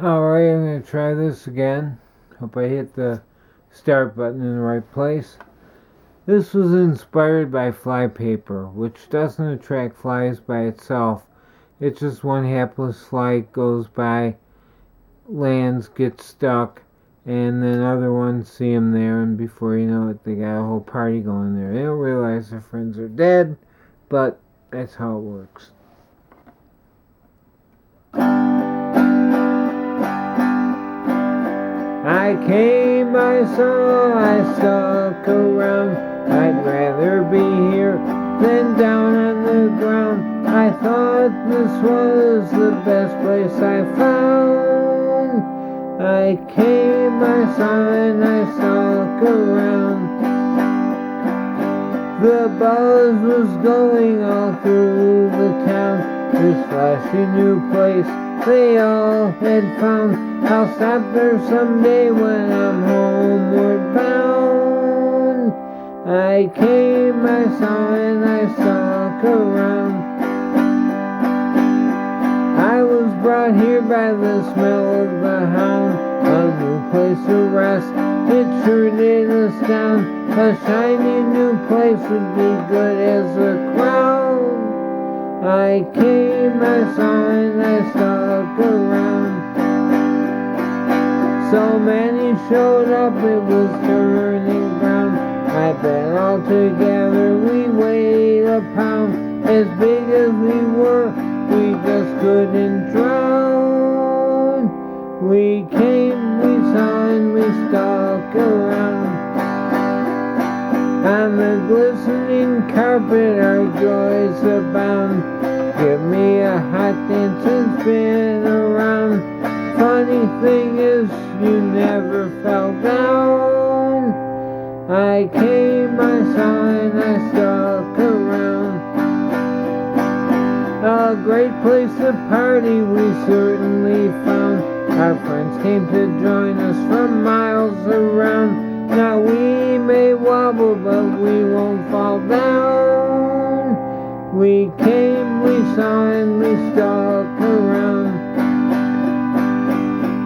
Alright, I'm going to try this again. Hope I hit the start button in the right place. This was inspired by flypaper, which doesn't attract flies by itself. It's just one hapless fly goes by, lands, gets stuck, and then other ones see them there, and before you know it, they got a whole party going there. They don't realize their friends are dead, but that's how it works. I came, I saw, I stuck around. I'd rather be here than down on the ground. I thought this was the best place I found. I came, I saw, and I stuck around. The buzz was going all through the town. This flashy new place they all had found. I'll stop there someday when I'm homeward bound. I came, I saw, and I stuck around. I was brought here by the smell of the hound. A new place to rest, it sure did astound. A shiny new place would be good as a crown. I came, I saw, and I stuck around. So many showed up, it was turning ground. I bet altogether we weighed a pound. As big as we were, we just couldn't drown. We came, we saw, and we stuck around. On the glistening carpet our joys abound. Give me a hot dance and spin around. Funny thing is, you never fell down. I came, I saw, and I stuck around. A great place to party we certainly found. Our friends came to join us from miles around. Now we may wobble, but we won't fall down. We came, we saw, and we stuck around.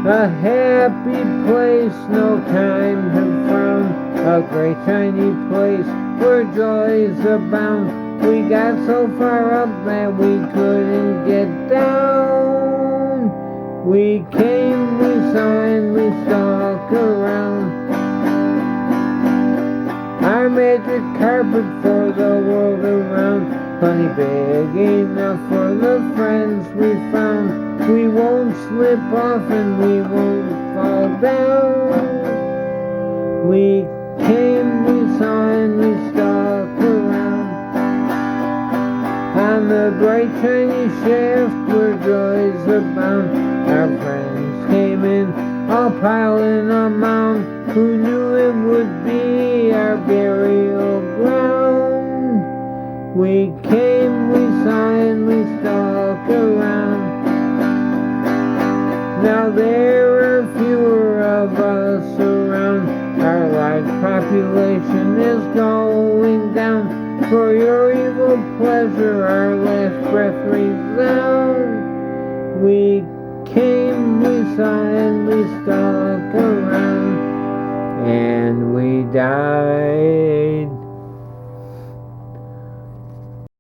A happy place, no time to frown. A great shiny place where joys abound. We got so far up that we couldn't get down. We came, we saw, and we stuck around. Our magic carpet for the world around. Plenty big enough for the friends we found. We won't slip off and we won't fall down. We came, we saw, and we stuck around. On the bright shiny shaft where joys abound. Our friends came in, all piled in a mound. Who knew it would be our burial ground? We came, we saw, and we stuck around. Now there are fewer of us around. Our large population is going down. For your evil pleasure our last breath resound. We came, we saw, and we stuck